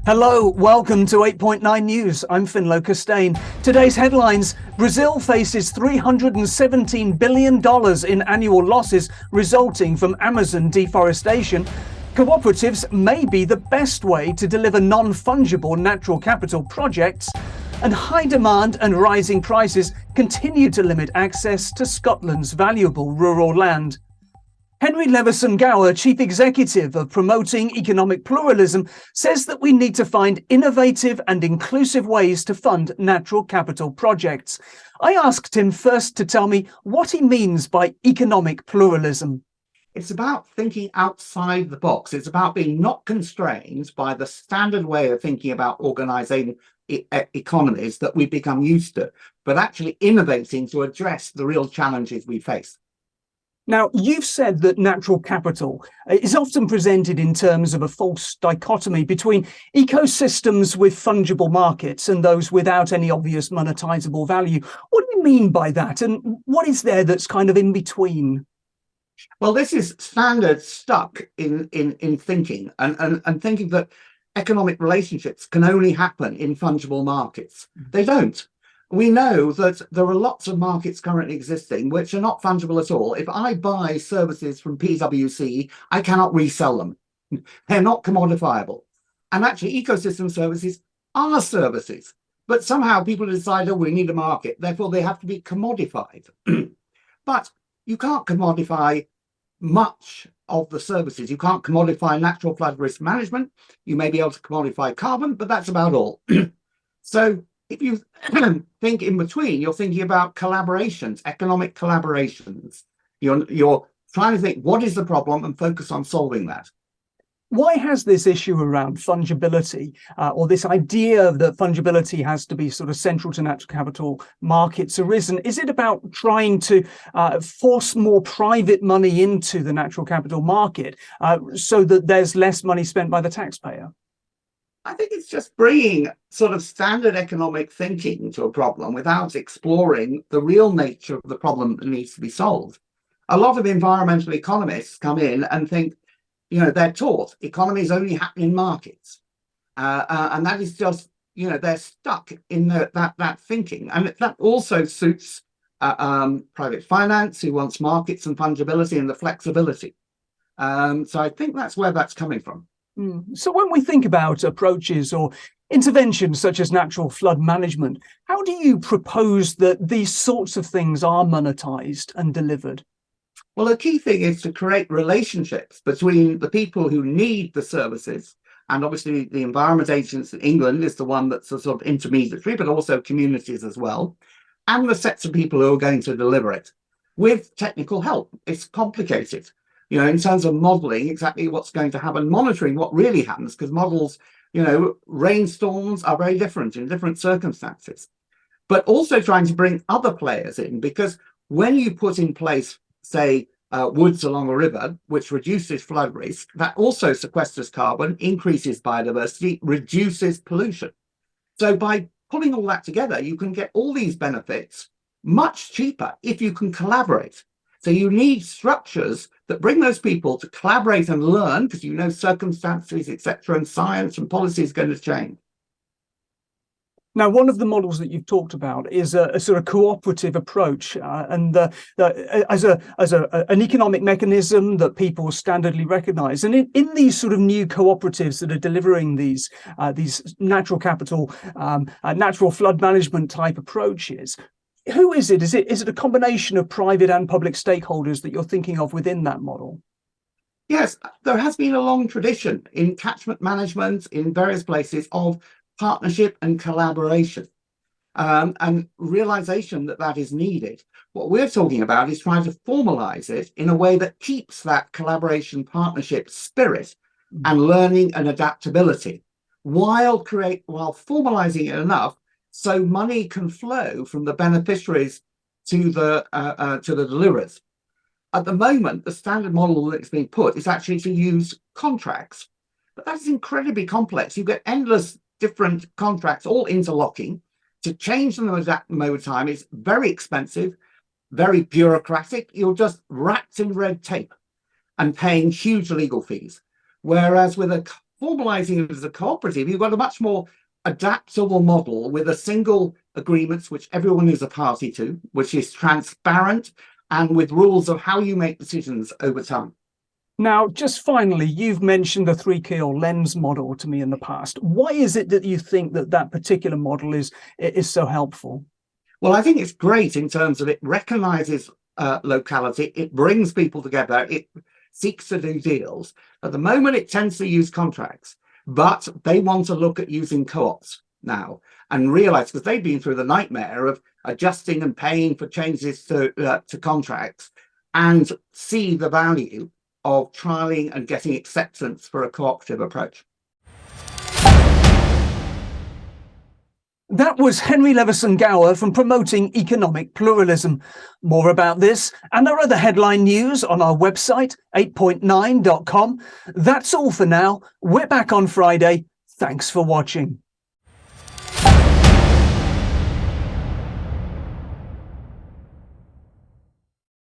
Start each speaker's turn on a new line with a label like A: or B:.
A: Hello, welcome to 8.9 News. I'm Finlo Costain. Today's headlines: Brazil faces $317 billion in annual losses resulting from Amazon deforestation. Cooperatives may be the best way to deliver non-fungible natural capital projects. And high demand and rising prices continue to limit access to Scotland's valuable rural land. Henry Leveson-Gower, Chief Executive of Promoting Economic Pluralism, says that we need to find innovative and inclusive ways to fund natural capital projects. I asked him first to tell me what he means by economic pluralism.
B: It's about thinking outside the box. It's about being not constrained by the standard way of thinking about organizing economies that we've become used to, but actually innovating to address the real challenges we face.
A: Now, you've said that natural capital is often presented in terms of a false dichotomy between ecosystems with fungible markets and those without any obvious monetizable value. What do you mean by that? And what is there that's kind of in between?
B: Well, this is standard stuck in thinking and thinking that economic relationships can only happen in fungible markets. They don't. We know that there are lots of markets currently existing which are not fungible at all. If I buy services from PwC, I cannot resell them. They're not commodifiable. And actually, ecosystem services are services. But somehow people decide, oh, we need a market, therefore they have to be commodified. But you can't commodify much of the services. You can't commodify natural flood risk management. You may be able to commodify carbon, but that's about all. So if you think in between, you're thinking about collaborations, economic collaborations. You're trying to think, what is the problem, and focus on solving that.
A: Why has this issue around fungibility, or this idea that fungibility has to be sort of central to natural capital markets, arisen? Is it about trying to force more private money into the natural capital market so that there's less money spent by the taxpayer?
B: I think it's just bringing sort of standard economic thinking to a problem without exploring the real nature of the problem that needs to be solved. A lot of environmental economists come in and think, they're taught economies only happen in markets. And that is just, they're stuck in that thinking. And that also suits private finance, who wants markets and fungibility and the flexibility. So I think that's where that's coming from.
A: So when we think about approaches or interventions such as natural flood management, how do you propose that these sorts of things are monetized and delivered?
B: Well, the key thing is to create relationships between the people who need the services, and obviously the Environment Agency in England is the one that's a sort of intermediary, but also communities as well, and the sets of people who are going to deliver it with technical help. It's complicated, in terms of modeling exactly what's going to happen, monitoring what really happens, because models, rainstorms are very different in different circumstances, but also trying to bring other players in, because when you put in place, say, woods along a river, which reduces flood risk, that also sequesters carbon, increases biodiversity, reduces pollution. So by pulling all that together, you can get all these benefits much cheaper if you can collaborate. So you need structures that bring those people to collaborate and learn, because circumstances, etc., and science and policy is going to change.
A: Now, one of the models that you've talked about is a sort of cooperative approach, and as an economic mechanism that people standardly recognise. And in these sort of new cooperatives that are delivering these natural capital, natural flood management type approaches, who is it? Is it a combination of private and public stakeholders that you're thinking of within that model?
B: Yes, there has been a long tradition in catchment management in various places of partnership and collaboration, and realization that is needed. What we're talking about is trying to formalize it in a way that keeps that collaboration, partnership spirit and learning and adaptability, while formalizing it enough so money can flow from the beneficiaries to the deliverers. At the moment, the standard model that's being put is actually to use contracts, but that's incredibly complex. You get endless different contracts all interlocking. To change them at over time is very expensive, very bureaucratic. You're just wrapped in red tape and paying huge legal fees. Whereas with a formalizing it as a cooperative, you've got a much more adaptable model with a single agreements which everyone is a party to, which is transparent and with rules of how you make decisions over time.
A: Now, just finally, you've mentioned the three-key or lens model to me in the past. Why is it that you think that that particular model is so helpful?
B: Well, I think it's great in terms of it recognizes locality, it brings people together, it seeks to do deals. At the moment, it tends to use contracts, but they want to look at using co-ops now and realize, because they've been through the nightmare of adjusting and paying for changes to contracts, and see the value of trialing and getting acceptance for a cooperative approach.
A: That was Henry Leveson-Gower from Promoting Economic Pluralism. More about this and our other headline news on our website, 8point9.com. That's all for now. We're back on Friday. Thanks for watching.